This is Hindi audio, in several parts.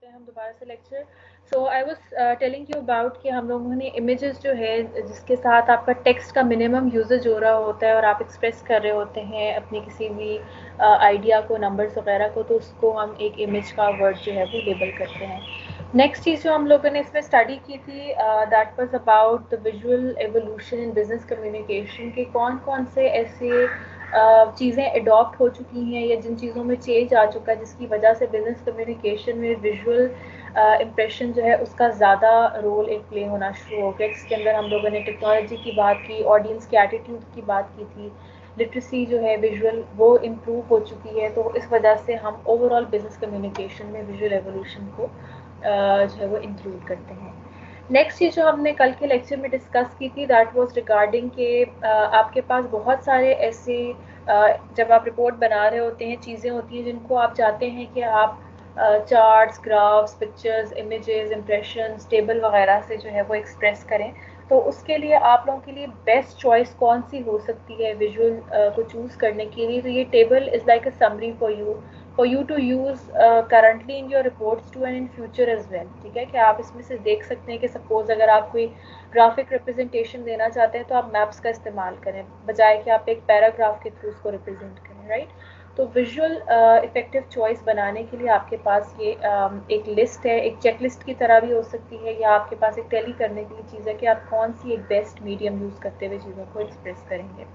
हैं हम दोबारा से lecture. So I was telling you about कि हम लोगों ने इमेजेस जो है जिसके साथ आपका टेक्स्ट का मिनिमम यूजेज हो रहा होता है और आप एक्सप्रेस कर रहे होते हैं अपनी किसी भी आइडिया को, नंबर्स वगैरह को, तो उसको हम एक इमेज का वर्ड जो है वो लेबल करते हैं। नेक्स्ट चीज़ जो हम लोगों ने इसमें स्टडी की थी that was about the visual evolution in business communication के कौन कौन से ऐसे चीज़ें अडॉप्ट हो चुकी हैं या जिन चीज़ों में चेंज आ चुका है जिसकी वजह से बिजनेस कम्युनिकेशन में विजुअल इम्प्रेशन जो है उसका ज़्यादा रोल एक प्ले होना शुरू हो गया, जिसके अंदर हम लोगों ने टेक्नोलॉजी की बात की, ऑडियंस के एटीट्यूड की बात की थी, लिटरेसी जो है विजुअल वो इम्प्रूव हो चुकी है। तो इस वजह से हम ओवरऑल बिजनेस कम्युनिकेशन में विजुअल एवोल्यूशन को जो है वो इंक्लूड करते हैं। नेक्स्ट चीज़ जो हमने कल के लेक्चर में डिस्कस की थी दैट वाज रिगार्डिंग के आपके पास बहुत सारे ऐसे जब आप रिपोर्ट बना रहे होते हैं चीज़ें होती हैं जिनको आप चाहते हैं कि आप charts, graphs, pictures, images, impressions, table वगैरह से जो है वो एक्सप्रेस करें। तो उसके लिए आप लोगों के लिए बेस्ट चॉइस कौन सी हो सकती है विजुअल को चूज़ करने के लिए? तो ये table is like a summary for you to use currently in your reports too and in future as well. ठीक है, कि आप इसमें से देख सकते हैं कि सपोज अगर आप कोई ग्राफिक रिप्रेजेंटेशन देना चाहते हैं तो आप मैप्स का इस्तेमाल करें बजाय कि आप एक पैराग्राफ के थ्रू उसको रिप्रेजेंट करें, राइट? तो विजुअल इफेक्टिव चॉइस बनाने के लिए आपके पास ये एक लिस्ट है, एक चेकलिस्ट की तरह भी हो सकती है, या आपके पास एक टैली करने के लिए चीज़ है कि आप कौन सी एक बेस्ट मीडियम यूज़ करते हुए चीज़ों को एक्सप्रेस करेंगे।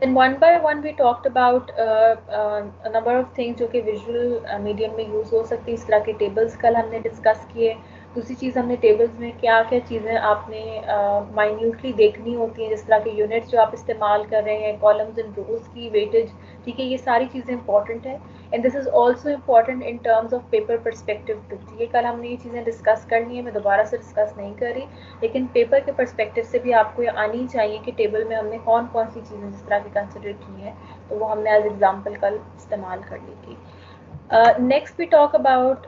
Then one by one we talked about a number of things जो कि विजुअल मीडियम में यूज़ हो सकती है। इस तरह के टेबल्स कल हमने डिस्कस किए। दूसरी चीज़ हमने टेबल्स में क्या क्या चीज़ें आपने माइन्यूटली देखनी होती हैं, जिस तरह के यूनिट्स जो आप इस्तेमाल कर रहे हैं, कॉलम्स एंड रोज की वेटेज, ठीक है, ये सारी चीज़ें इंपॉर्टेंट है। And this is also important in terms of paper perspective too. ठीक है, कल हमने ये चीज़ें डिस्कस कर ली है, मैं दोबारा से डिस्कस नहीं कर रही, लेकिन पेपर के परस्पेक्टिव से भी आपको ये आनी चाहिए कि टेबल में हमने कौन कौन सी चीज़ें जिस तरह की कंसिडर की हैं, तो वो हमने एज एग्जाम्पल कल इस्तेमाल कर ली थी। Next we talk about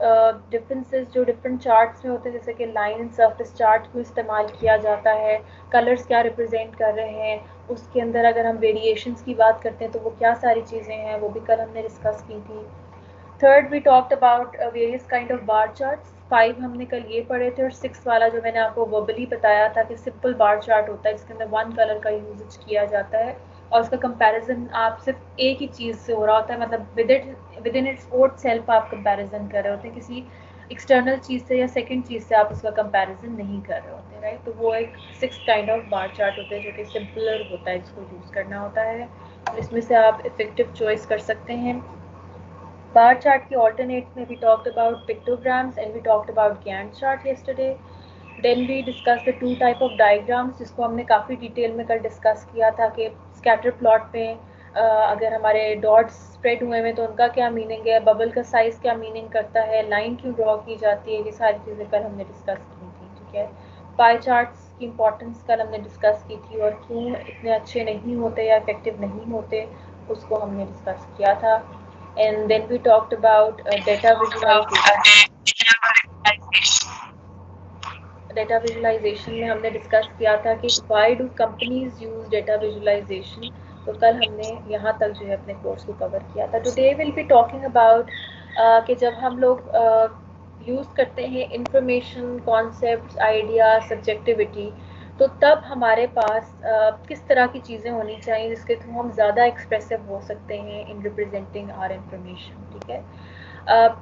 differences जो डिफरेंट चार्ट्स में होते हैं, जैसे कि लाइन सरफेस चार्ट को इस्तेमाल किया जाता है, कलर्स क्या रिप्रेजेंट कर रहे हैं, उसके अंदर अगर हम वेरिएशंस की बात करते हैं तो वो क्या सारी चीज़ें हैं, वो भी कल हमने डिस्कस की थी। Third we talked about various kind of bar charts. 5 हमने कल ये पढ़े थे, और 6 वाला जो मैंने आपको वर्बली बताया था कि सिंपल बार चार्ट होता है जिसके अंदर वन कलर का यूज किया जाता है और उसका कंपैरिजन आप सिर्फ एक ही चीज़ से हो रहा होता है, मतलब with in its own self आप कंपैरिजन कर रहे होते हैं, किसी एक्सटर्नल चीज़ से या सेकंड चीज़ से आप उसका कंपैरिजन नहीं कर रहे होते, राइट? तो वो एक 6 काइंड ऑफ बार चार्ट होते हैं जो कि सिंपलर होता है, जिसको यूज़ करना होता है। इसमें से आप इफेक्टिव चॉइस कर सकते हैं। Bar chart की alternates में we talked about pictograms and we talked about Gantt chart yesterday. Then we discussed the two type of diagrams जिसको हमने काफ़ी डिटेल में कल डिस्कस किया था कि स्कैटर प्लॉट में अगर हमारे डॉट्स स्प्रेड हुए हैं तो उनका क्या मीनिंग है, बबल का साइज़ क्या मीनिंग करता है, लाइन क्यों ड्रॉ की जाती है, ये सारी चीज़ें कल हमने डिस्कस की थी। ठीक है, पाई चार्ट्स की इम्पोर्टेंस कल हमने डिस्कस की थी और क्यों इतने अच्छे नहीं होते या इफेक्टिव नहीं होते उसको हमने डिस्कस किया था। And then we talked about data visualization. Data visualisation में हमने डिस्कस किया था कि why do companies use data visualisation. तो कल हमने यहाँ तक जो है अपने कोर्स को कवर किया था। Today will be talking about कि जब हम लोग यूज़ करते हैं इंफॉर्मेशन, कॉन्सेप्ट्स, आइडिया, सब्जेक्टिविटी, तो तब हमारे पास किस तरह की चीज़ें होनी चाहिए जिसके थ्रू हम ज़्यादा एक्सप्रेसिव हो सकते हैं इन रिप्रेजेंटिंग आर इंफॉर्मेशन। ठीक है,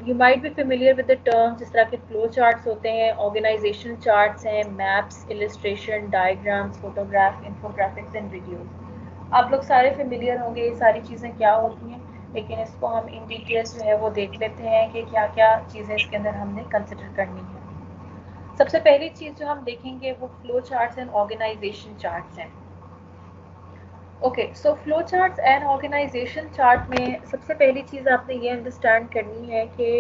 you might be familiar with the terms, जिस तरह के फ्लो चार्ट्स होते हैं, ऑर्गेनाइजेशन चार्ट्स हैं, maps, illustration, diagrams, photograph, infographics and videos. आप लोग सारे फेमिलियर होंगे ये सारी चीज़ें क्या होती हैं, लेकिन इसको हम इन डिटेल जो है वो देख लेते हैं कि क्या क्या चीज़ें इसके अंदर हमने कंसिडर करनी है। सबसे पहली चीज़ जो हम देखेंगे वो flow charts and organisation charts हैं। Okay, so flow charts and organisation chart में सबसे पहली चीज़ आपने ये अंडरस्टैंड करनी है कि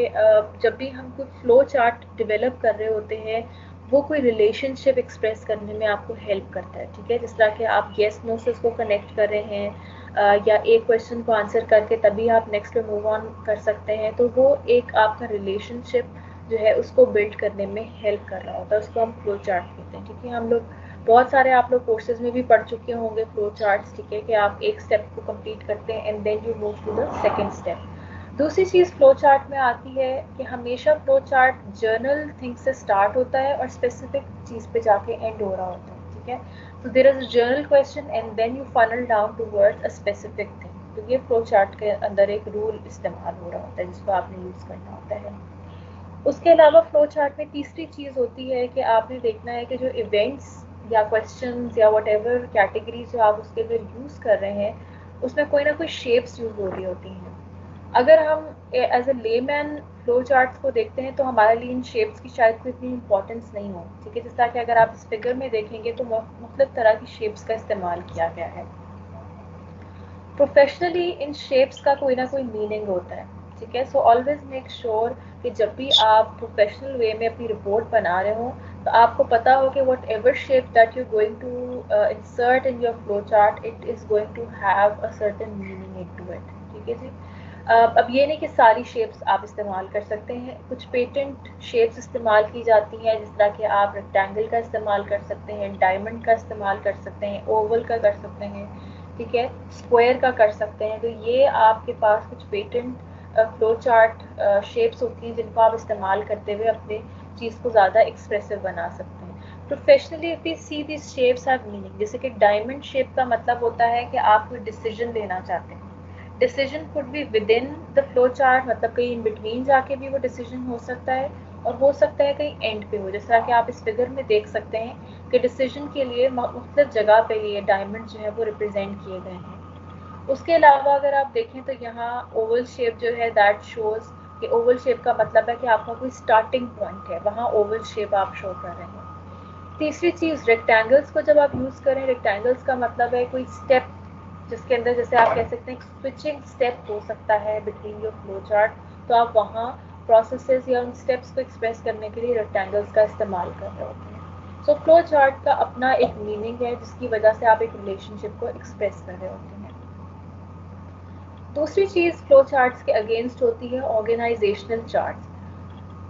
जब भी हम कोई फ्लो चार्ट डेवलप कर रहे होते हैं वो कोई रिलेशनशिप एक्सप्रेस करने में आपको हेल्प करता है। ठीक है, जिस तरह के आप येस नो से उसको कनेक्ट कर रहे हैं या एक क्वेश्चन को आंसर करके तभी आप नेक्स्ट पे मूव ऑन कर सकते हैं, तो वो एक आपका रिलेशनशिप जो है उसको बिल्ड करने में हेल्प कर रहा होता है, उसको हम फ्लो चार्ट कहते हैं। ठीक है, हम लोग बहुत सारे आप लोग कोर्सेज में भी पढ़ चुके होंगे फ्लो चार्ट्स। ठीक है, कि आप एक स्टेप को कंप्लीट करते हैं and then you move to the second step. दूसरी चीज़ फ्लो चार्ट में आती है कि हमेशा फ्लो चार्ट जर्नल थिंग से स्टार्ट होता है और स्पेसिफिक चीज़ पे जाके एंड हो रहा होता है, ठीक है। तो there is a general question and then you funnel down towards a specific thing. तो ये फ्लो चार्ट के अंदर एक रूल इस्तेमाल हो रहा होता है जिसको आपने यूज़ करना होता है। उसके अलावा फ्लो चार्ट में तीसरी चीज़ होती है कि आपने देखना है कि जो इवेंट्स या क्वेश्चंस या वट एवर कैटेगरी जो आप उसके अंदर यूज़ कर रहे हैं उसमें कोई ना कोई शेप्स यूज़ हो रही होती हैं। अगर हम as a layman flow charts को देखते हैं तो हमारे लिए इन शेप्स की शायद कोई इतनी इंपॉर्टेंस नहीं हो, ठीक है। जिस तरह कि अगर आप इस फिगर में देखेंगे तो मुख्तलिफ तरह की शेप्स का इस्तेमाल किया गया है। प्रोफेशनली इन शेप्स का कोई ना कोई मीनिंग होता है, ठीक है। सो ऑलवेज मेक श्योर कि जब भी आप प्रोफेशनल वे में अपनी रिपोर्ट बना रहे हो तो आपको पता हो कि whatever shape that you going to insert in your flow chart it is going to have a certain meaning in to it, ठीक है जी। अब ये नहीं कि सारी शेप्स आप इस्तेमाल कर सकते हैं, कुछ पेटेंट शेप्स इस्तेमाल की जाती हैं जिस तरह कि आप रेक्टेंगल का इस्तेमाल कर सकते हैं, डायमंड का इस्तेमाल कर सकते हैं, ओवल का कर सकते हैं, ठीक है, स्क्वायर का कर सकते हैं। तो ये आपके पास कुछ पेटेंट फ्लो चार्ट शेप्स होती हैं जिनको आप इस्तेमाल करते हुए अपने चीज़ को ज़्यादा एक्सप्रेसिव बना सकते हैं। Professionally if we see this shapes have meaning, जैसे कि डायमंड शेप का मतलब होता है कि आप कोई डिसीजन लेना चाहते हैं। Decision could be with in the flow chart, मतलब कहीं इन बिटवीन जाके भी वो डिसीजन हो सकता है और हो सकता है कहीं एंड पे हो, जिस तरह कि आप इस फिगर में देख सकते हैं कि डिसीजन के लिए मुख्तलिफ जगह पे ये डायमंड जो है वो रिप्रेजेंट किए गए हैं। उसके अलावा अगर आप देखें तो यहाँ ओवल शेप जो है दैट शोज कि ओवल शेप का मतलब है कि आपका कोई स्टार्टिंग पॉइंट है, वहाँ ओवल शेप आप शो कर रहे हैं। तीसरी चीज़ रेक्टेंगल्स को जब आप यूज़ करें, रेक्टेंगल्स का मतलब है कोई स्टेप जिसके अंदर जैसे आप कह सकते हैं स्विचिंग स्टेप हो सकता है बिटवीन योर फ्लो चार्ट, तो आप वहाँ प्रोसेसेस या उन स्टेप्स को एक्सप्रेस करने के लिए रेक्टेंगल्स का इस्तेमाल कर रहे होते हैं। सो फ्लो चार्ट का अपना एक मीनिंग है जिसकी वजह से आप एक रिलेशनशिप को एक्सप्रेस कर रहे होते हैं। दूसरी चीज़ फ्लो चार्ट्स के अगेंस्ट होती है ऑर्गेनाइजेशनल चार्ट्स।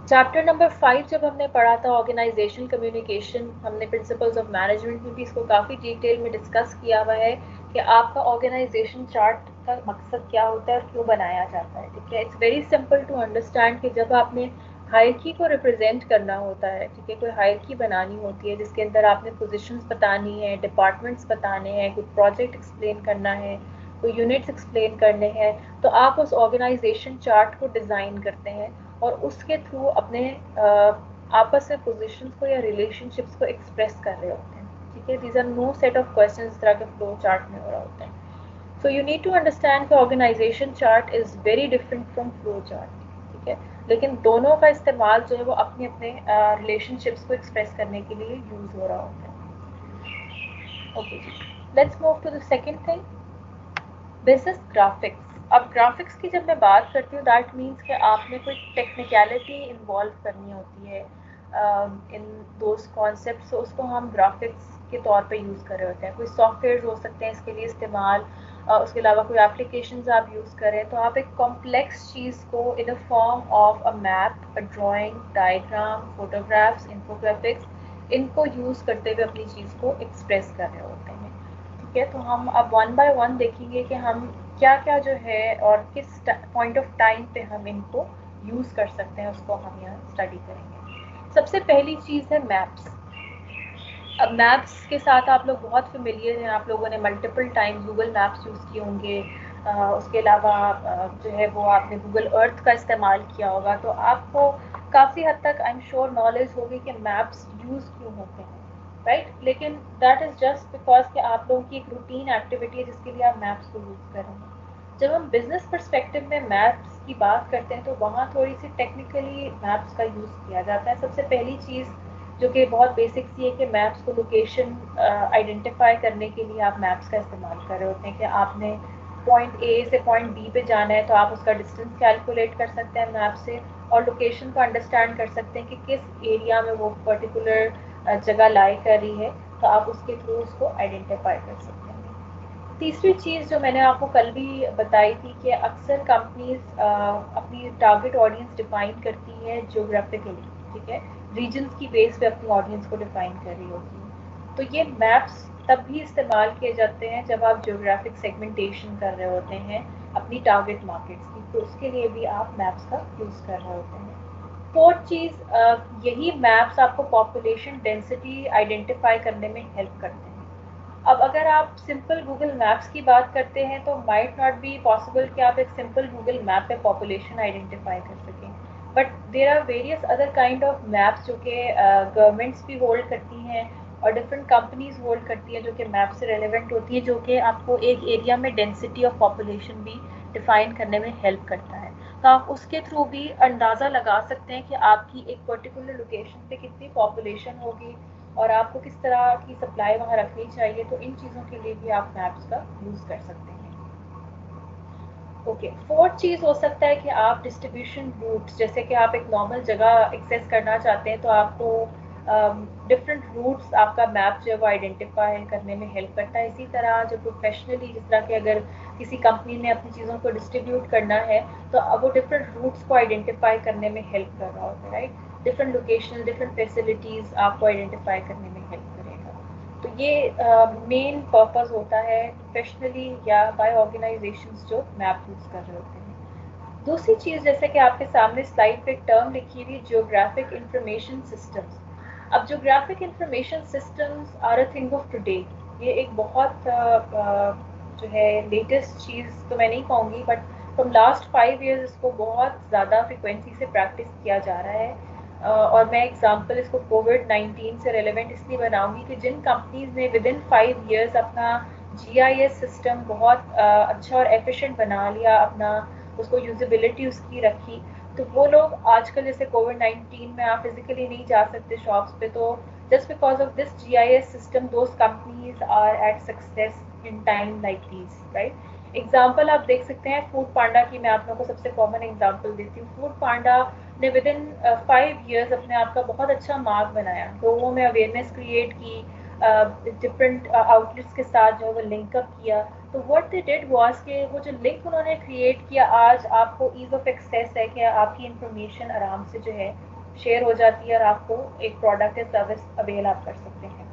चैप्टर नंबर 5 जब हमने पढ़ा था ऑर्गेनाइजेशनल कम्युनिकेशन, हमने प्रिंसिपल्स ऑफ मैनेजमेंट में भी इसको काफ़ी डिटेल में डिस्कस किया हुआ है कि आपका ऑर्गेनाइजेशन चार्ट का मकसद क्या होता है और क्यों बनाया जाता है, ठीक है। It's very simple to understand कि जब आपने हायरकी को रिप्रेजेंट करना होता है, ठीक है, कोई हायरकी बनानी होती है जिसके अंदर आपने पोजीशंस बतानी है, डिपार्टमेंट्स बताने हैं, कोई प्रोजेक्ट एक्सप्लेन करना है, कोई यूनिट्स एक्सप्लेन करने हैं, तो आप उस ऑर्गेनाइजेशन चार्ट को डिज़ाइन करते हैं और उसके थ्रू अपने आपस में पोजीशंस को या रिलेशनशिप्स को एक्सप्रेस कर रहे होते हैं, ठीक है। These are no set of question इस तरह के फ्लो चार्ट में हो रहा होता है। So you need to understand कि organisation chart is very different from flow chart, ठीक है। लेकिन दोनों का इस्तेमाल जो है वो अपने अपने रिलेशनशिप्स को एक्सप्रेस करने के लिए यूज़ हो रहा होता है। ओके जी, let's move to the second thing, business graphics. अब ग्राफिक्स की जब मैं बात करती हूँ दैट मीन्स कि आपने कोई टेक्निकलिटी इन्वॉल्व करनी होती है इन दोज कॉन्सेप्ट, तो उसको हम ग्राफिक्स के तौर पे यूज़ कर रहे होते हैं। कोई सॉफ्टवेयर हो सकते हैं इसके लिए इस्तेमाल, उसके अलावा कोई एप्लीकेशंस आप यूज़ करें तो आप एक कॉम्प्लेक्स चीज़ को in a form of a map, a drawing, diagram, photographs, infographics, इनको यूज़ करते हुए अपनी चीज़ को एक्सप्रेस कर रहे होते हैं, ठीक है। तो हम अब वन बाय वन देखेंगे कि हम क्या क्या जो है और किस पॉइंट ऑफ टाइम पे हम इनको यूज़ कर सकते हैं उसको हम यहाँ स्टडी करेंगे। सबसे पहली चीज़ है मैप्स। अब मैप्स के साथ आप लोग बहुत फेमिलियर हैं, आप लोगों ने multiple times Google maps use किए होंगे, उसके अलावा जो है वो आपने गूगल अर्थ का इस्तेमाल किया होगा, तो आपको काफ़ी हद तक आई एम श्योर नॉलेज होगी कि मैप्स यूज़ क्यों होते हैं, राइट। लेकिन दैट इज़ जस्ट बिकॉज कि आप लोगों की एक रूटीन एक्टिविटी है जिसके लिए आप मैप्स को यूज़ कर रहे हैं। जब हम बिजनेस परस्पेक्टिव में मैप्स की बात करते हैं तो वहाँ थोड़ी सी टेक्निकली मैप्स का यूज़ किया जाता है। सबसे पहली चीज़ जो कि बहुत बेसिक सी है कि मैप्स को लोकेशन आइडेंटिफाई करने के लिए आप मैप्स का इस्तेमाल कर रहे होते हैं कि आपने पॉइंट ए से पॉइंट बी पे जाना है तो आप उसका डिस्टेंस कैलकुलेट कर सकते हैं मैप से और लोकेशन को अंडरस्टैंड कर सकते हैं कि किस एरिया में वो पर्टिकुलर जगह लाई कर रही है, तो आप उसके थ्रू उसको आइडेंटिफाई कर सकते हैं। तीसरी चीज़ जो मैंने आपको कल भी बताई थी कि अक्सर कंपनीज अपनी टारगेट ऑडियंस डिफाइन करती है जियोग्राफिकली, ठीक है, रीजन्स की बेस पे अपनी ऑडियंस को डिफाइन कर रही होती है। तो ये मैप्स तब भी इस्तेमाल किए जाते हैं जब आप जियोग्राफिक सेगमेंटेशन कर रहे होते हैं, अपनी टारगेट मार्केट्स की, तो उसके लिए भी आप मैप्स का यूज़ कर रहे होते हैं। फोर्थ चीज़, यही मैप्स आपको पॉपुलेशन डेंसिटी आइडेंटिफाई करने में हेल्प करते हैं। अब अगर आप सिंपल गूगल मैप्स की बात करते हैं तो माइट नॉट बी पॉसिबल कि आप एक सिंपल गूगल मैप पे पॉपुलेशन आइडेंटिफाई कर सकें, but there are various other kind of maps जो कि गवर्नमेंट्स भी होल्ड करती हैं और डिफरेंट कंपनीज होल्ड करती हैं जो कि मैप से रेलिवेंट होती है, जो कि आपको एक एरिया में डेंसिटी ऑफ पॉपुलेशन भी डिफाइन करने में हेल्प करता है। तो आप उसके थ्रू भी अंदाज़ा लगा सकते हैं कि आपकी एक पर्टिकुलर लोकेशन पे कितनी पॉपुलेशन होगी और आपको किस तरह की सप्लाई वहाँ रखनी चाहिए, तो इन चीज़ों के लिए भी आप मैप्स का यूज़ कर सकते हैं। ओके, फोर्थ चीज़ हो सकता है कि आप डिस्ट्रीब्यूशन रूट्स, जैसे कि आप एक नॉर्मल जगह एक्सेस करना चाहते हैं तो आपको डिफरेंट रूट्स आपका मैप जो है वो आइडेंटिफाई करने में हेल्प करता है। इसी तरह जो प्रोफेशनली, जिस तरह के अगर किसी कंपनी ने अपनी चीज़ों को डिस्ट्रीब्यूट करना है तो अब वो डिफरेंट रूट्स को आइडेंटिफाई करने में हेल्प कर रहा होता है, right. Different location, different facilities आपको आइडेंटिफाई करने में हेल्प करेगा। तो ये मेन पर्पस होता है प्रोफेशनली या बाय ऑर्गेनाइजेशंस जो मैप यूज़ कर रहे होते हैं। दूसरी चीज़, जैसे कि आपके सामने स्लाइड पे एक टर्म लिखी हुई, जियोग्राफिक इंफॉर्मेशन सिस्टम्स। अब geographic information systems are a thing of today. ये एक बहुत जो है लेटेस्ट चीज़ तो मैं नहीं कहूँगी, बट फ्रॉम लास्ट 5 years इसको बहुत ज़्यादा फ्रिक्वेंसी से प्रैक्टिस किया जा रहा है। और मैं एग्जांपल इसको कोविड-19 से रेलेवेंट इसलिए बनाऊंगी कि जिन कंपनीज ने विद इन 5 years अपना जीआईएस सिस्टम बहुत अच्छा और एफिशिएंट बना लिया, अपना उसको यूजिबिलिटी उसकी रखी, तो वो लोग आजकल, जैसे कोविड-19 में आप फिजिकली नहीं जा सकते शॉप्स पे, तो just because of this GIS system those companies are at success in time like these, right. Example आप देख सकते हैं फूड पांडा की, मैं आप लोगों को सबसे कॉमन एग्जाम्पल देती हूँ। फूड पांडा ने विद इन 5 years अपने आप का बहुत अच्छा मार्क बनाया, लोगों में अवेयरनेस क्रिएट की, डिफरेंट आउटलेट्स के साथ जो है वो लिंकअप किया। तो व्हाट दे डिड वाज कि वो जो लिंक उन्होंने क्रिएट किया, आज आपको ईज ऑफ एक्सेस है कि आपकी इंफॉर्मेशन आराम से जो है शेयर हो जाती है और आपको एक प्रोडक्ट या सर्विस अवेल आप कर सकते हैं।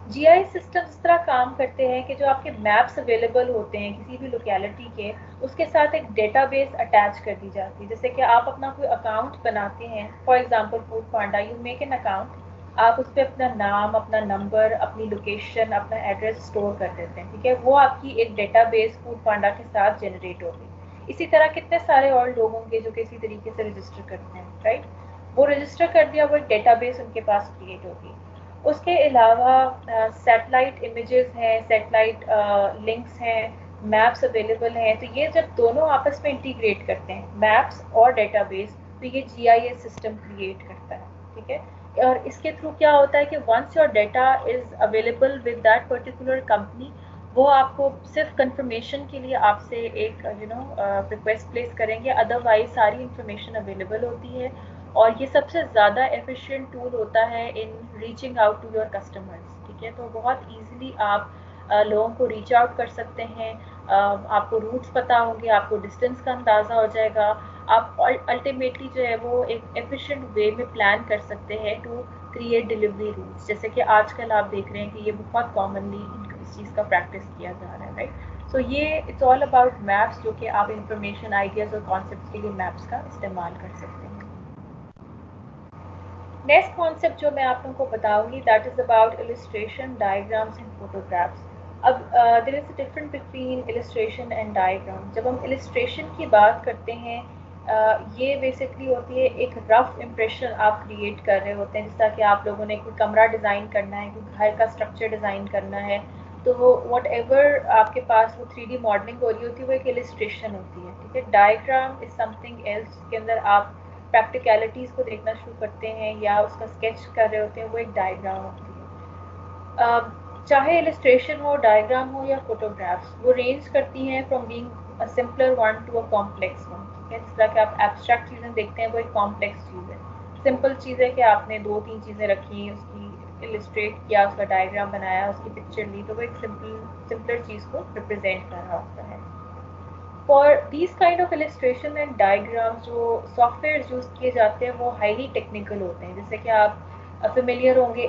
जीआई सिस्टम इस तरह काम करते हैं कि जो आपके मैप्स अवेलेबल होते हैं किसी भी लोकेलिटी के, उसके साथ एक डेटाबेस अटैच कर दी जाती है। जैसे कि आप अपना कोई अकाउंट बनाते हैं, for example food Panda, you make an account, आप उस पर अपना नाम, अपना नंबर, अपनी लोकेशन, अपना एड्रेस स्टोर कर देते हैं, ठीक है। वो आपकी एक डेटाबेस फूड पांडा के साथ जनरेट होगी। इसी तरह कितने सारे और लोग होंगे जो किसी तरीके से रजिस्टर करते हैं, राइट। वो रजिस्टर कर दिया, वो एक डेटाबेस उनके पास क्रिएट होगी। उसके अलावा सैटेलाइट इमेजेस हैं, सैटेलाइट लिंक्स हैं, मैप्स अवेलेबल हैं। तो ये जब दोनों आपस में इंटीग्रेट करते हैं, मैप्स और डेटाबेस, तो ये जीआईएस सिस्टम क्रिएट करता है, ठीक है। और इसके थ्रू क्या होता है कि once your data is available with that particular company, वो आपको सिर्फ कंफर्मेशन के लिए आपसे एक रिक्वेस्ट प्लेस करेंगे, अदरवाइज सारी इंफॉर्मेशन अवेलेबल होती है। और ये सबसे ज़्यादा एफिशिएंट टूल होता है in reaching out to your customers, ठीक है। तो बहुत ईजिली आप लोगों को रीच आउट कर सकते हैं। आपको रूट्स पता होंगे, आपको डिस्टेंस का अंदाज़ा हो जाएगा, आप अल्टीमेटली जो है वो एक एफिशिएंट वे में प्लान कर सकते हैं टू क्रिएट डिलीवरी रूट्स, जैसे कि आजकल आप देख रहे हैं कि ये बहुत कॉमनली इस चीज़ का प्रैक्टिस किया जा रहा है, राइट। सो ये इट्स ऑल अबाउट मैप्स, जो कि आप इंफॉर्मेशन, आइडियाज़ और कॉन्सेप्ट के लिए मैप्स का इस्तेमाल कर सकते हैं। नेक्स्ट कॉन्सेप्ट जो मैं आप लोगों को बताऊंगी, that is about illustration, diagrams and photographs. अब there is a difference between illustration and diagram. जब हम इलस्ट्रेशन की बात करते हैं, ये बेसिकली होती है एक रफ इम्प्रेशन आप क्रिएट कर रहे होते हैं, जिस तरह कि आप लोगों ने कोई कमरा डिज़ाइन करना है, कोई घर का स्ट्रक्चर डिज़ाइन करना है, तो वो वट एवर आपके पास वो 3D मॉडलिंग हो रही होती है, वो एक इलस्ट्रेशन होती है, ठीक है। डायग्राम इज समथिंग एल्स, जिसके अंदर आप प्रैक्टिकलिटीज़ को देखना शुरू करते हैं या उसका स्केच कर रहे होते हैं, वो एक डायग्राम होती है। चाहे इलस्ट्रेशन हो, डायग्राम हो या फोटोग्राफ्स, वो रेंज करती हैं from being a simpler one to a complex one, ठीक है। जिस तरह कि आप एब्स्ट्रैक्ट चीज़ें देखते हैं, वो एक कॉम्प्लेक्स चीज़ है। सिंपल चीज़ है कि आपने 2-3 चीज़ें रखी, उसकी इलस्ट्रेट किया, उसका डायग्राम बनाया, उसकी पिक्चर ली, तो वो एक सिंपलर चीज़ को रिप्रेजेंट कर रहा होता है। For these kind of illustration and diagram, जो सॉफ्टवेयर यूज़ किए जाते हैं वो हाईली टेक्निकल होते हैं, जैसे कि आप फेमिलियर होंगे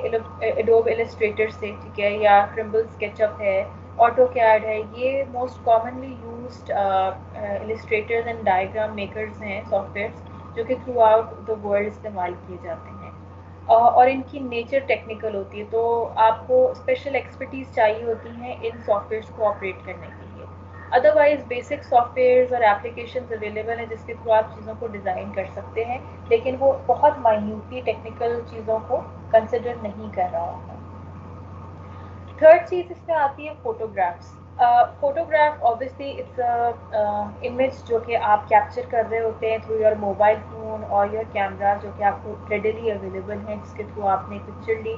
एडोब इलस्ट्रेटर से, ठीक है, या ट्रिम्बल स्केचअप है, ऑटोकैड है, ये most commonly used illustrators and diagram makers हैं सॉफ्टवेयर्स जो कि थ्रू आउट द वर्ल्ड इस्तेमाल किए जाते हैं। और इनकी नेचर टेक्निकल होती है, तो आपको स्पेशल एक्सपर्टीज चाहिए होती हैं इन सॉफ्टवेयर्स को ऑपरेट करने के लिए। अदरवाइज बेसिक सॉफ्टवेयर्स और एप्लीकेशंस अवेलेबल हैं जिसके थ्रू आप चीज़ों को डिज़ाइन कर सकते हैं, लेकिन वो बहुत माइन्यूटली टेक्निकल चीज़ों को कंसिडर नहीं कर रहा होता। थर्ड चीज़ इसमें आती है photographs. Photograph obviously its image जो कि आप कैप्चर कर रहे होते हैं थ्रू योर मोबाइल फ़ोन और योर कैमरा, जो कि आपको रेडिली अवेलेबल हैं, जिसके थ्रू आपने पिक्चर ली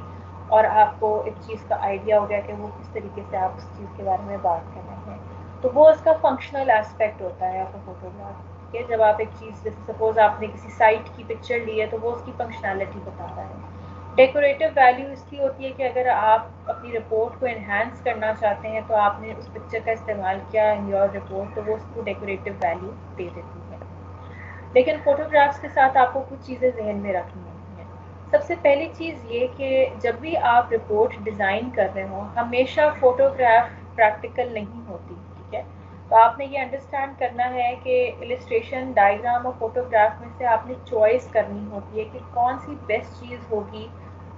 और आपको एक चीज़ का आइडिया हो गया कि वो किस तरीके से आप उस चीज़ के बारे में बात कर रहे हैं। तो वो उसका फंक्शनल एस्पेक्ट होता है आपका फोटोग्राफ। ठीक है, जब आप एक चीज़, जैसे सपोज आपने किसी साइट की पिक्चर ली है तो वो उसकी फंक्शनैलिटी बता रहा है। डेकोरेटिव वैल्यू इसकी होती है कि अगर आप अपनी रिपोर्ट को इन्हांस करना चाहते हैं तो आपने उस पिक्चर का इस्तेमाल किया इन योर रिपोर्ट, तो वो उसको डेकोरेटिव वैल्यू दे देती है। लेकिन फोटोग्राफ्स के साथ आपको कुछ चीज़ें जहन में रखनी होती हैं। सबसे पहली चीज़ ये कि जब भी आप रिपोर्ट डिज़ाइन कर रहे हो, हमेशा फोटोग्राफ प्रैक्टिकल नहीं होती। ठीक है, तो आपने ये अंडरस्टैंड करना है कि इलस्ट्रेशन, डायग्राम और फोटोग्राफ में से आपने चॉइस करनी होती है कि कौन सी बेस्ट चीज़ होगी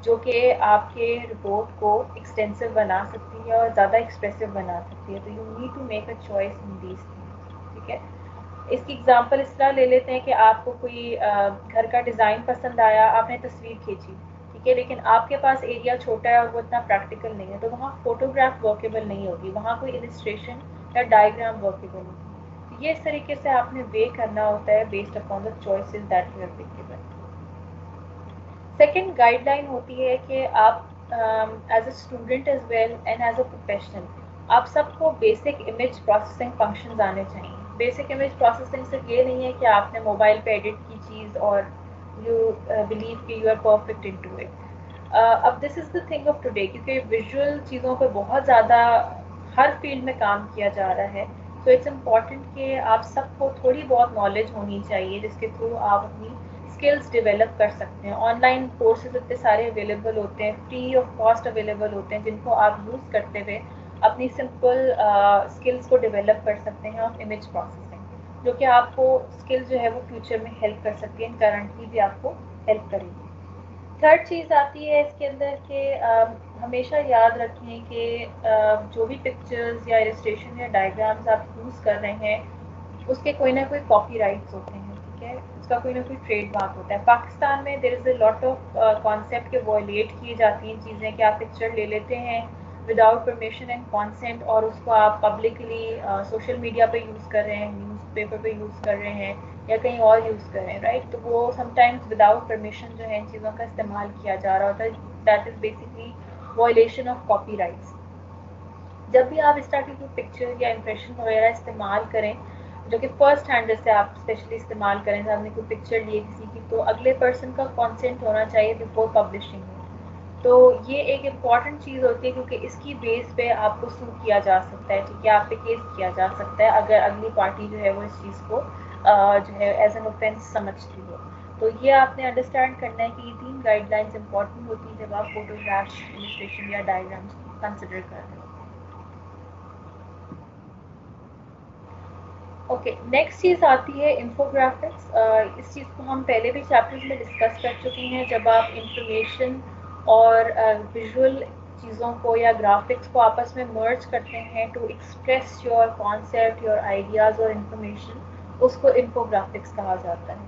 जो कि आपके रिपोर्ट को एक्सटेंसिव बना सकती है और ज़्यादा एक्सप्रेसिव बना सकती है। तो you need to make a choice in these things. ठीक है, इसकी एग्जांपल इस तरह ले लेते हैं कि आपको कोई घर का डिज़ाइन पसंद आया, आपने तस्वीर खींची, ठीक है, लेकिन आपके पास एरिया छोटा है और वो इतना प्रैक्टिकल नहीं है, तो वहाँ फोटोग्राफ वर्केबल नहीं होगी, वहाँ कोई इलस्ट्रेशन या डायग्राम वर्केबल होगी। तो ये इस तरीके से आपने वे करना होता है based upon the choices that you have been given. Second guideline होती है कि आप as a student as well and as a professional, आप सबको बेसिक इमेज प्रोसेसिंग फंक्शंस आने चाहिए। बेसिक इमेज प्रोसेसिंग सिर्फ ये नहीं है कि आपने मोबाइल पे एडिट की चीज़ और यू बिलीव कि you are perfect in to it. अब this is the thing of today, क्योंकि विजुअल चीज़ों पर बहुत ज़्यादा हर फील्ड में काम किया जा रहा है। सो इट्स इम्पॉर्टेंट कि आप सबको थोड़ी बहुत नॉलेज होनी चाहिए जिसके थ्रू आप अपनी स्किल्स डेवलप कर सकते हैं। ऑनलाइन कोर्सेज इतने सारे अवेलेबल होते हैं, फ्री ऑफ कॉस्ट अवेलेबल होते हैं, जिनको आप यूज़ करते हुए अपनी सिंपल स्किल्स को डेवलप कर सकते हैं ऑफ इमेज प्रोसेसिंग, जो कि आपको स्किल जो है वो फ्यूचर में हेल्प कर सकती है, करंटली भी आपको हेल्प करेगी। थर्ड चीज़ आती है इसके अंदर कि हमेशा याद रखें कि जो भी पिक्चर्स या इलस्ट्रेशन या डायग्राम्स आप यूज़ कर रहे हैं उसके कोई ना कोई कॉपीराइट्स होते हैं। ठीक है, उसका कोई ना कोई ट्रेडमार्क होता है। पाकिस्तान में there is a lot of concept के वॉयलेट की जाती हैं चीज़ें कि आप पिक्चर ले लेते हैं विदाउट परमिशन एंड कॉन्सेंट और उसको आप पब्लिकली सोशल मीडिया पे यूज़ कर रहे हैं, न्यूज़पेपर पे यूज़ कर रहे हैं या कहीं और यूज़ कर रहे हैं, राइट। तो वो समटाइम्स विदाउट परमिशन जो है इन चीज़ों का इस्तेमाल किया जा रहा होता है, that is basically violation of copyrights. जब भी आप इस तरह की कोई पिक्चर या इंप्रेशन वगैरह इस्तेमाल करें जो कि फर्स्ट हैंड जैसे आप स्पेशली इस्तेमाल करें, जब आपने कोई पिक्चर ली है किसी की, तो अगले पर्सन का कॉन्सेंट होना चाहिए बिफोर पब्लिशिंग। तो ये एक इम्पॉर्टेंट चीज़ होती है क्योंकि इसकी बेस पे आपको सू किया जा सकता है। ठीक है, आप पे केस किया जा सकता है अगर अगली पार्टी जो है वो इस चीज़ को जो है एज एन ऑफेंस समझती हो। तो ये आपने अंडरस्टैंड करना है कि ये 3 गाइडलाइंस इंपॉर्टेंट होती हैं जब आप फोटोग्राफ्स, इलस्ट्रेशन या डायग्राम्स कंसिडर कर रहे हो। ओके, नेक्स्ट चीज़ आती है इंफोग्राफिक्स। इस चीज़ को हम पहले भी चैप्टर्स में डिस्कस कर चुके हैं। जब आप इंफॉर्मेशन और विजुअल चीज़ों को या ग्राफिक्स को आपस में मर्ज करते हैं to express your concept, your ideas और इंफॉर्मेशन, उसको इंफोग्राफिक्स कहा जाता है।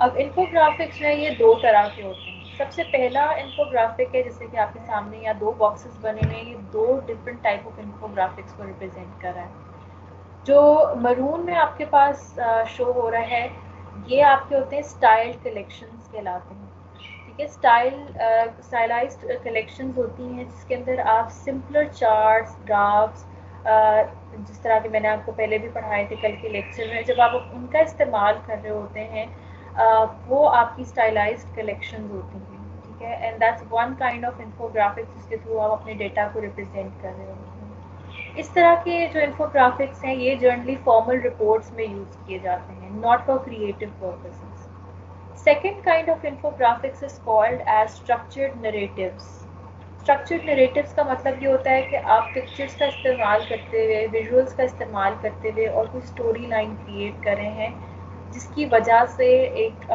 अब इंफोग्राफिक्स में ये 2 तरह के होते हैं। सबसे पहला इंफोग्राफिक है जैसे कि आपके सामने या 2 बॉक्सेस बने हुए हैं, ये 2 डिफरेंट टाइप ऑफ इंफोग्राफिक्स को रिप्रेजेंट कर रहा है। जो मरून में आपके पास शो हो रहा है, ये आपके होते हैं स्टाइल्ड कलेक्शंस कहलाते हैं। ठीक है, स्टाइलाइज्ड कलेक्शंस होती हैं जिसके अंदर आप सिंपलर चार्ट्स, ग्राफ्स, जिस तरह के मैंने आपको पहले भी पढ़ाए थे कल के लेक्चर में, जब आप उनका इस्तेमाल कर रहे होते हैं वो आपकी स्टाइलाइज्ड कलेक्शंस होती हैं। ठीक है, and that's one kind of infographics जिसके थ्रू आप अपने डेटा को रिप्रेजेंट कर रहे होते हैं। इस तरह के जो इन्फोग्राफिक्स हैं ये जनरली फॉर्मल रिपोर्ट्स में यूज़ किए जाते हैं, not for creative purposes. Second kind of infographics is called as structured narratives. Structured narratives का मतलब ये होता है कि आप पिक्चर्स का इस्तेमाल करते हुए, विजुअल्स का इस्तेमाल करते हुए और कोई स्टोरी लाइन क्रिएट कर रहे हैं, जिसकी वजह से एक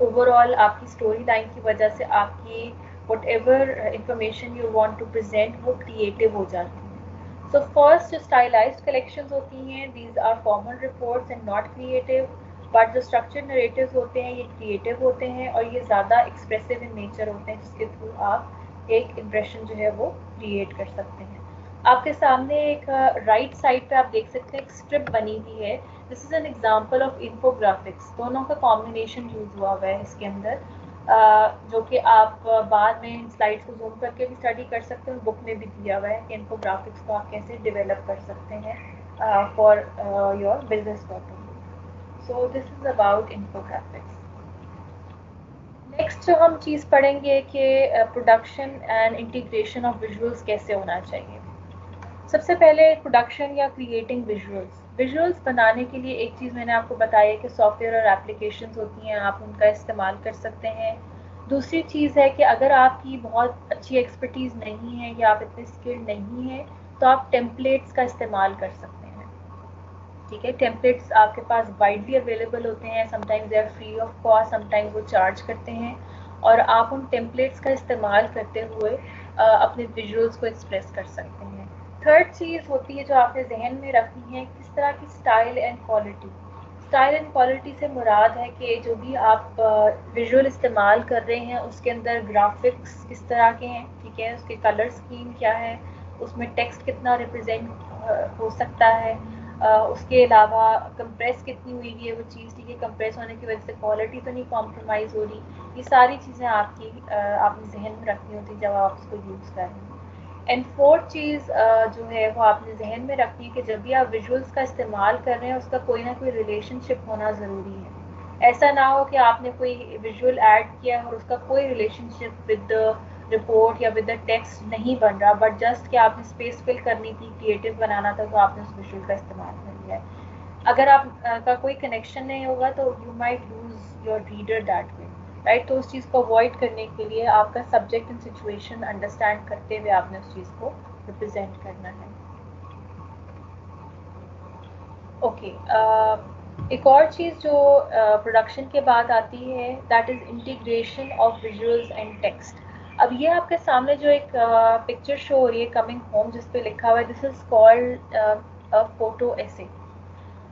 ओवरऑल आपकी स्टोरी लाइन की वजह से आपकी whatever information you want to present वो क्रिएटिव हो जाती है। सो फर्स्ट जो स्टाइलाइज्ड कलेक्शंस होती हैं, these are formal reports and not creative, but जो स्ट्रक्चर्ड नरेटिव्स होते हैं ये क्रिएटिव होते हैं और ये ज़्यादा एक्सप्रेसिव इन नेचर होते हैं, जिसके थ्रू आप एक इम्प्रेशन जो है वो क्रिएट कर सकते हैं। आपके सामने एक राइट साइड पे आप देख सकते हैं एक स्ट्रिप बनी हुई है। This is an example of infographics, दोनों का कॉम्बिनेशन यूज हुआ हुआ है इसके अंदर, जो कि आप बाद में इन स्लाइड्स को जूम करके भी स्टडी कर सकते हैं। बुक में भी दिया हुआ है कि इन्फोग्राफिक्स को आप कैसे डेवलप कर सकते हैं for your business purpose. So this is about infographics. Next जो हम चीज़ पढ़ेंगे कि production and integration of visuals कैसे होना चाहिए। सबसे पहले प्रोडक्शन या क्रिएटिंग विजुअल्स। विजुअल्स बनाने के लिए एक चीज़ मैंने आपको बताया कि सॉफ्टवेयर और एप्लीकेशंस होती हैं, आप उनका इस्तेमाल कर सकते हैं। दूसरी चीज़ है कि अगर आपकी बहुत अच्छी एक्सपर्टीज़ नहीं है या आप इतने स्किल्ड नहीं हैं, तो आप टेम्पलेट्स का इस्तेमाल कर सकते हैं। ठीक है, टेम्पलेट्स आपके पास वाइडली अवेलेबल होते हैं, sometimes they are free of cost, sometimes वो चार्ज करते हैं, और आप उन टेम्पलेट्स का इस्तेमाल करते हुए अपने विजुअल्स को एक्सप्रेस कर सकते हैं। थर्ड चीज़ होती है जो आपने जहन में रखनी है, किस तरह की style and quality. Style and quality से मुराद है कि जो भी आप विजुअल इस्तेमाल कर रहे हैं उसके अंदर ग्राफिक्स किस तरह के हैं, ठीक है, उसके कलर स्कीम क्या है, उसमें टेक्स्ट कितना रिप्रेजेंट हो सकता है, उसके अलावा कंप्रेस कितनी हुई है वो चीज़, ठीक है, कंप्रेस होने की वजह से क्वालिटी तो नहीं कॉम्प्रोमाइज़ हो रही। ये सारी चीज़ें आपकी आपने जहन में रखनी होती जब आप उसको यूज़ कर रहे हैं। एंड फोर्थ चीज़ जो है वो आपने जहन में रखनी है कि जब भी आप विजुअल्स का इस्तेमाल कर रहे हैं उसका कोई ना कोई रिलेशनशिप होना ज़रूरी है। ऐसा ना हो कि आपने कोई विजुअल ऐड किया और उसका कोई रिलेशनशिप विद द रिपोर्ट या विद द टेक्स्ट नहीं बन रहा, बट जस्ट कि आपने स्पेस फिल करनी थी, क्रिएटिव बनाना था, तो आपने उस विजुअल का इस्तेमाल कर लिया है। अगर आप का कोई कनेक्शन नहीं होगा तो you might lose your reader that way, right. तो उस चीज़ को अवॉइड करने के लिए आपका सब्जेक्ट एंड सिचुएशन अंडरस्टैंड करते हुए आपने उस चीज़ को रिप्रेजेंट करना है। ओके, एक और चीज़ जो प्रोडक्शन के बाद आती है, that is integration of visuals and text. अब ये आपके सामने जो एक पिक्चर शो हो रही है, कमिंग होम, जिस पे लिखा हुआ है this is called a photo essay.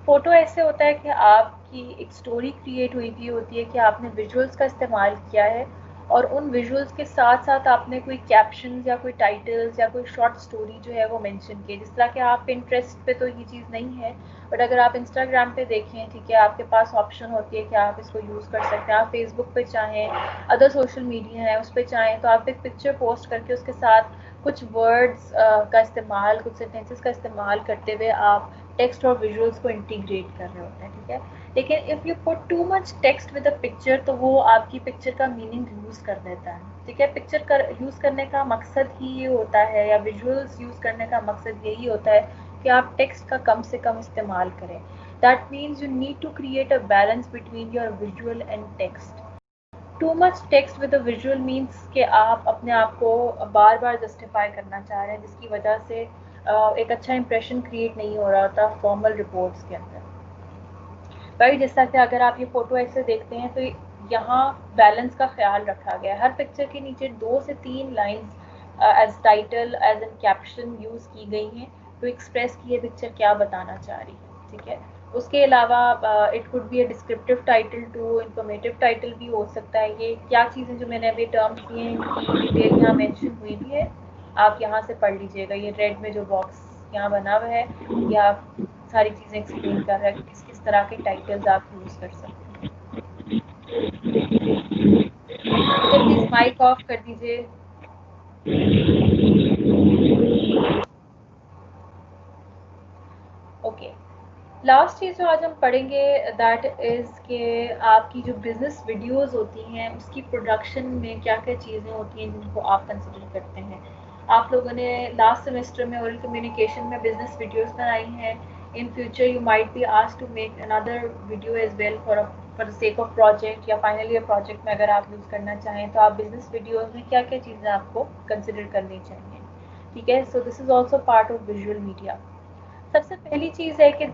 Photo ऐसे होता है कि आपकी एक स्टोरी क्रिएट हुई भी होती है कि आपने विजुअल्स का इस्तेमाल किया है और उन विजुअल्स के साथ साथ आपने कोई कैप्शंस या कोई टाइटल्स या कोई शॉर्ट स्टोरी जो है वो मेंशन की, जिस तरह कि आप पिंटरेस्ट पे तो ये चीज़ नहीं है, बट अगर आप इंस्टाग्राम पे देखें, ठीक है, आपके पास ऑप्शन होती है कि आप इसको यूज़ कर सकते हैं। आप फेसबुक पे चाहें, अदर सोशल मीडिया है उस पर चाहें, तो आप एक पिक्चर पोस्ट करके उसके साथ कुछ वर्ड्स का इस्तेमाल, कुछ सेंटेंसेस का इस्तेमाल करते हुए आप टेक्स्ट और विजुअल्स को इंटीग्रेट कर रहे होते हैं, ठीक है। लेकिन if you put to much text with a picture तो वो आपकी पिक्चर का मीनिंग लूज़ कर देता है, ठीक है। पिक्चर कर यूज़ करने का मकसद ही ये होता है, या विजुअल्स यूज़ करने का मकसद यही होता है कि आप टेक्स्ट का कम से कम इस्तेमाल करें। That means you need to create a balance between your visual and text. Too much text with a visual means कि आप अपने आप को बार बार जस्टिफाई करना चाह रहे हैं, जिसकी वजह से एक अच्छा इंप्रेशन क्रिएट नहीं हो रहा होता फॉर्मल रिपोर्ट्स के अंदर, राइट। जैसा कि अगर आप ये फोटो ऐसे देखते हैं तो यहाँ बैलेंस का ख्याल रखा गया है। हर पिक्चर के नीचे 2 से 3 lines as title, as an caption use की गई हैं टू एक्सप्रेस कि ये पिक्चर क्या बताना चाह रही है, ठीक है। उसके अलावा it could be a descriptive title too, informative title भी हो सकता है। ये क्या चीज़ें जो मैंने अभी टर्म्स दिए हैं इनकी डिटेल यहाँ मेंशन हुई भी है, आप यहाँ से पढ़ लीजिएगा। ये रेड में जो बॉक्स यहाँ बना हुआ है, या सारी चीज़ें एक्सप्लेन कर रहा है किस किस तरह के टाइटल्स आप यूज़ कर सकते हैं। तो प्लीज़ माइक ऑफ कर दीजिए। ओके, लास्ट चीज़ जो आज हम पढ़ेंगे दैट इज़ कि आपकी जो बिज़नेस वीडियोस होती हैं उसकी प्रोडक्शन में क्या क्या चीज़ें होती हैं जिनको आप कंसिडर करते हैं। आप लोगों ने लास्ट सेमेस्टर में ओरल कम्युनिकेशन में बिज़नेस वीडियोस बनाई हैं। In future you might be asked to make another video as well for the sake of project या फाइनल ईयर प्रोजेक्ट में अगर आप यूज़ करना चाहें तो आप बिजनेस वीडियोज़ में क्या क्या चीज़ें आपको कंसिडर करनी चाहिए, ठीक है। So this is also part of visual media. सबसे पहली चीज़ है कि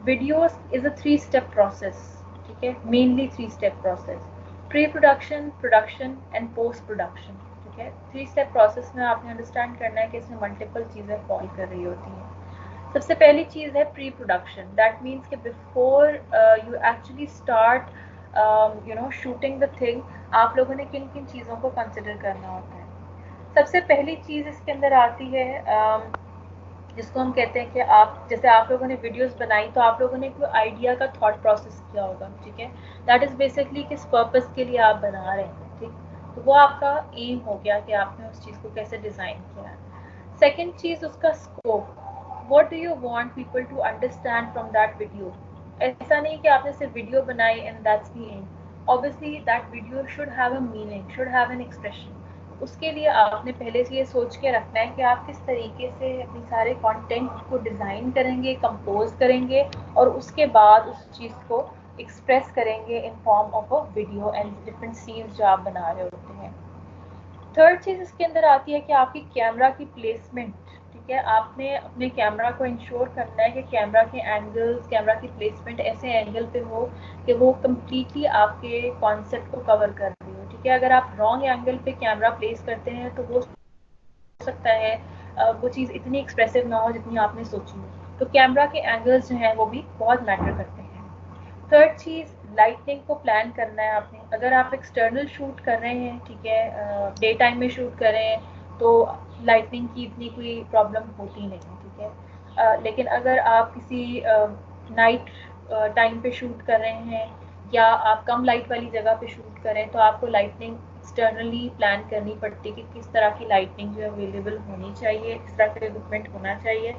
videos is a 3 step process, ठीक है, mainly 3 step process, pre production, production and post production, ठीक है। 3 स्टेप प्रोसेस में आपने अंडरस्टैंड करना है कि इसमें मल्टीपल चीज़ें फॉल कर रही होती हैं। सबसे पहली चीज़ है प्री प्रोडक्शन, दैट मीन्स कि before you actually start shooting the thing, आप लोगों ने किन किन चीज़ों को कंसिडर करना होता है। सबसे पहली चीज़ इसके अंदर आती है जिसको हम कहते हैं कि आप जैसे आप लोगों ने वीडियोस बनाई तो आप लोगों ने कोई आइडिया का थॉट प्रोसेस किया होगा, ठीक है। दैट इज़ बेसिकली किस पर्पस के लिए आप बना रहे हैं, ठीक। तो वो आपका एम हो गया कि आपने उस चीज़ को कैसे डिज़ाइन किया है। सेकेंड चीज़ उसका scope, what do you want people to understand from that video. ऐसा नहीं कि आपने सिर्फ वीडियो बनाई and that's the aim, obviously that video should have a meaning, should have an expression. उसके लिए आपने पहले से ये सोच के रखना है कि आप किस तरीके से अपनी सारे कंटेंट को डिज़ाइन करेंगे, कंपोज करेंगे और उसके बाद उस चीज़ को एक्सप्रेस करेंगे in form of a video and different scenes जो आप बना रहे होते हैं। थर्ड चीज़ इसके अंदर आती है कि आपकी कैमरा की प्लेसमेंट, ठीक है। आपने अपने कैमरा को इंश्योर करना है कि कैमरा के एंगल्स, कैमरा की प्लेसमेंट ऐसे एंगल पे हो कि वो कम्प्लीटली आपके कॉन्सेप्ट को कवर कर रही हो, ठीक है। अगर आप रॉन्ग एंगल पे कैमरा प्लेस करते हैं तो वो सकता है वो चीज़ इतनी एक्सप्रेसिव ना हो जितनी आपने सोची हो। तो कैमरा के एंगल्स जो हैं वो भी बहुत मैटर करते हैं। थर्ड चीज़, लाइटनिंग को प्लान करना है आपने। अगर आप एक्सटर्नल शूट कर रहे हैं, ठीक है, डे टाइम में शूट कर रहे हैं तो लाइटनिंग की इतनी कोई प्रॉब्लम होती नहीं, ठीक है। लेकिन अगर आप किसी नाइट टाइम पे शूट कर रहे हैं या आप कम लाइट वाली जगह पे शूट करें तो आपको लाइटनिंग एक्सटर्नली प्लान करनी पड़ती है कि किस तरह की लाइटनिंग जो है अवेलेबल होनी चाहिए, किस तरह का इक्विपमेंट होना चाहिए,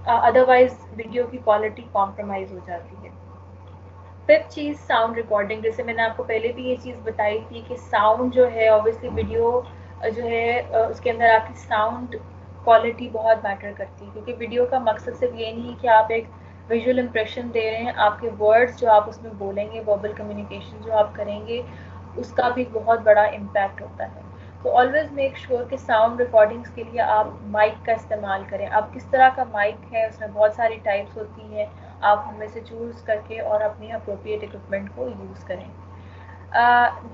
अदरवाइज वीडियो की क्वालिटी कॉम्प्रोमाइज़ हो जाती है। फिफ्थ चीज़, साउंड रिकॉर्डिंग। जैसे मैंने आपको पहले भी ये चीज़ बताई थी कि साउंड जो है ऑब्वियसली वीडियो जो है उसके अंदर आपकी साउंड क्वालिटी बहुत मैटर करती है, क्योंकि वीडियो का मकसद सिर्फ ये नहीं है कि आप एक विजुअल इंप्रेशन दे रहे हैं, आपके वर्ड्स जो आप उसमें बोलेंगे, वर्बल कम्युनिकेशन जो आप करेंगे, उसका भी बहुत बड़ा इम्पैक्ट होता है। तो ऑलवेज मेक श्योर कि साउंड रिकॉर्डिंग्स के लिए आप माइक का इस्तेमाल करें। अब किस तरह का माइक है, उसमें बहुत सारी टाइप्स होती हैं, आप उनमें से चूज़ करके और अपनी अप्रोप्रिएट इक्विपमेंट को यूज़ करें।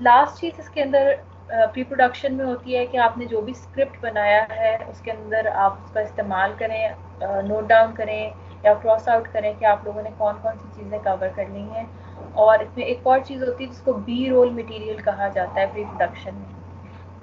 लास्ट चीज़ इसके अंदर प्री प्रोडक्शन में होती है कि आपने जो भी स्क्रिप्ट बनाया है उसके अंदर आप उसका इस्तेमाल करें, नोट डाउन करें या क्रॉस आउट करें कि आप लोगों ने कौन कौन सी चीज़ें कवर करनी हैं। और इसमें एक और चीज़ होती है जिसको बी रोल मटेरियल कहा जाता है प्री प्रोडक्शन में।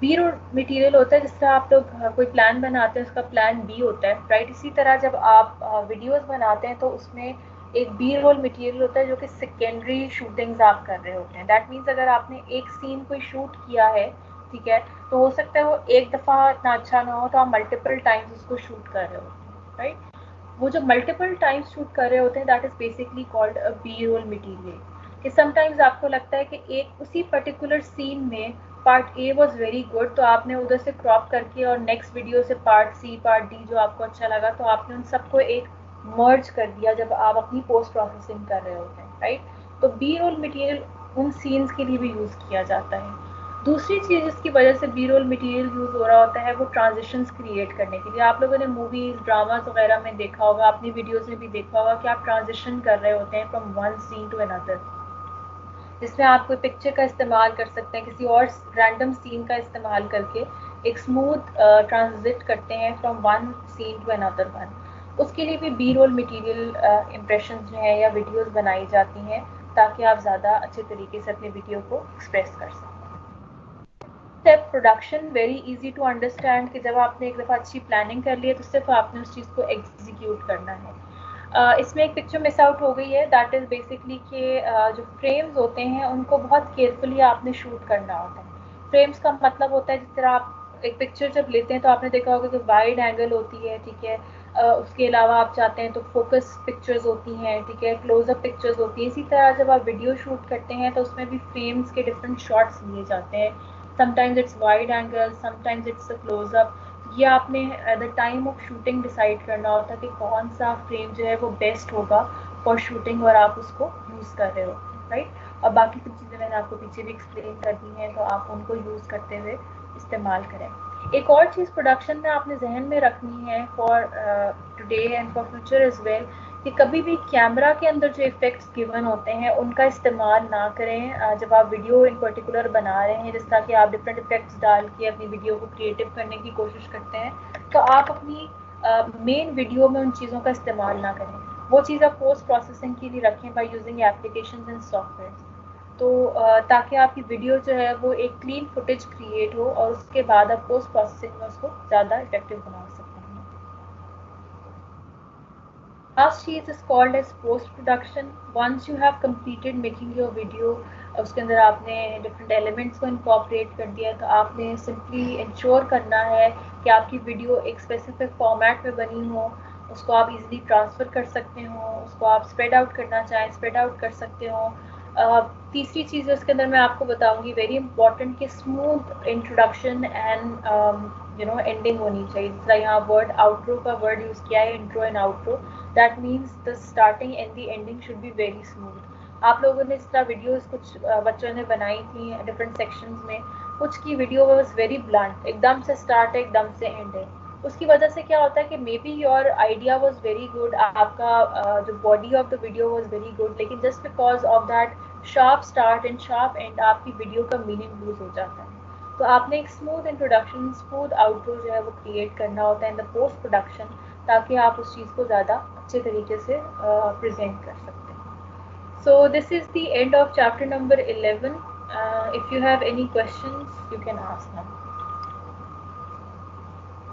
बी रोल मटेरियल होता है जिस तरह आप लोग कोई प्लान बनाते हैं, उसका प्लान बी होता है, राइट। इसी तरह जब आप वीडियोस बनाते हैं तो उसमें एक बी रोल मटेरियल होता है जो कि सेकेंडरी शूटिंग्स आप कर रहे होते हैं। दैट मीन्स अगर आपने एक सीन कोई शूट किया है, ठीक है, तो हो सकता है वो एक दफ़ा इतना अच्छा ना हो तो आप मल्टीपल टाइम्स उसको शूट कर रहे होते हैं, राइट। वो जो मल्टीपल टाइम्स शूट कर रहे होते हैं that is basically called a B roll material. कि समटाइम्स आपको लगता है कि एक उसी पर्टिकुलर सीन में part A was very good, तो आपने उधर से क्रॉप करके और नेक्स्ट वीडियो से पार्ट सी, पार्ट डी जो आपको अच्छा लगा तो आपने उन सबको एक मर्ज कर दिया जब आप अपनी पोस्ट प्रोसेसिंग कर रहे होते हैं, राइट। तो बी रोल मटेरियल उन सीन्स के लिए भी यूज़ किया जाता है। दूसरी चीज़ जिसकी वजह से बी रोल मटेरियल यूज़ हो रहा होता है वो ट्रांजिशंस क्रिएट करने के लिए। आप लोगों ने मूवीज़, ड्रामास वगैरह में देखा होगा, अपनी वीडियोज़ में भी देखा होगा कि आप ट्रांजिशन कर रहे होते हैं from one scene to another, जिसमें आप कोई पिक्चर का इस्तेमाल कर सकते हैं, किसी और रैंडम सीन का इस्तेमाल करके एक स्मूथ ट्रांजिट करते हैं from one scene to another one. उसके लिए भी बी रोल मटेरियल इम्प्रेशन जो है या वीडियोस बनाई जाती हैं ताकि आप ज़्यादा अच्छे तरीके से अपने वीडियो को एक्सप्रेस कर सकें। Step production, very easy to understand कि जब आपने एक दफ़ा अच्छी प्लानिंग कर ली है तो सिर्फ आपने उस चीज़ को एग्जीक्यूट करना है। इसमें एक पिक्चर मिस आउट हो गई है, दैट इज़ बेसिकली कि जो फ्रेम्स होते हैं उनको बहुत केयरफुली आपने शूट करना होता है। फ्रेम्स का मतलब होता है जिस तरह आप एक पिक्चर जब लेते हैं तो आपने देखा होगा कि वाइड एंगल होती है, ठीक है। उसके अलावा आप चाहते हैं तो फोकस पिक्चर्स होती हैं, ठीक है, क्लोजअप पिक्चर्स होती हैं। इसी तरह जब आप वीडियो शूट करते हैं तो उसमें भी फ्रेम्स के डिफरेंट शॉट्स लिए जाते हैं। Sometimes it's wide angle, sometimes it's a closeup. ये आपने at the time of shooting decide करना होता है कि कौन सा फ्रेम जो है वो बेस्ट होगा फॉर शूटिंग और आप उसको यूज़ कर रहे हो। राइट। और बाकी कुछ चीज़ें मैंने आपको पीछे भी एक्सप्लेन कर दी हैं, तो आप उनको यूज़ करते हुए इस्तेमाल करें। एक और चीज़ प्रोडक्शन में आपने जहन में रखनी है for today and for future as well, कि कभी भी कैमरा के अंदर जो इफ़ेक्ट्स गिवन होते हैं उनका इस्तेमाल ना करें जब आप वीडियो इन पर्टिकुलर बना रहे हैं। जिस तरह कि आप डिफरेंट इफ़ेक्ट्स डाल के अपनी वीडियो को क्रिएटिव करने की कोशिश करते हैं, तो आप अपनी मेन वीडियो में उन चीज़ों का इस्तेमाल ना करें। वो चीज़ आप पोस्ट प्रोसेसिंग के लिए रखें by using applications and software. तो ताकि आपकी वीडियो जो है वो एक क्लीन फुटेज क्रिएट हो और उसके बाद आप पोस्ट प्रोसेसिंग में उसको ज़्यादा इफेक्टिव बना सकते हैं। Last चीज is called as post production. Once you have completed making your video, उसके अंदर आपने डिफरेंट एलिमेंट्स को इनकॉर्पोरेट कर दिया, तो आपने सिंपली इंश्योर करना है कि आपकी वीडियो एक स्पेसिफिक फॉर्मेट में बनी हो, उसको आप इजीली ट्रांसफ़र कर सकते हो, उसको आप स्प्रेड आउट करना चाहें स्प्रेड आउट कर सकते हो। तीसरी चीज़ उसके अंदर मैं आपको बताऊंगी वेरी इंपॉर्टेंट, कि स्मूथ इंट्रोडक्शन एंड एंडिंग होनी चाहिए। जिस तरह यहाँ वर्ड आउटरो का वर्ड यूज़ किया है, intro and outro, that means the starting and the ending should be very smooth. आप लोगों ने इस तरह वीडियोस कुछ बच्चों ने बनाई थी डिफरेंट सेक्शंस में, कुछ की वीडियो वॉज वेरी ब्लंट, एकदम से स्टार्ट है एकदम से एंड है। उसकी वजह से क्या होता है कि may be your idea was very good, आपका जो body of the video was very good, लेकिन just because of that sharp start and sharp end आपकी वीडियो का मीनिंग लूज हो जाता है। तो आपने एक स्मूथ इंट्रोडक्शन स्मूथ आउटरो जो है वो क्रिएट करना होता है इन द पोस्ट प्रोडक्शन, ताकि आप उस चीज़ को ज़्यादा अच्छे तरीके से प्रेजेंट कर सकते हैं। So this is the end of chapter number 11. If you have any questions, you can ask now.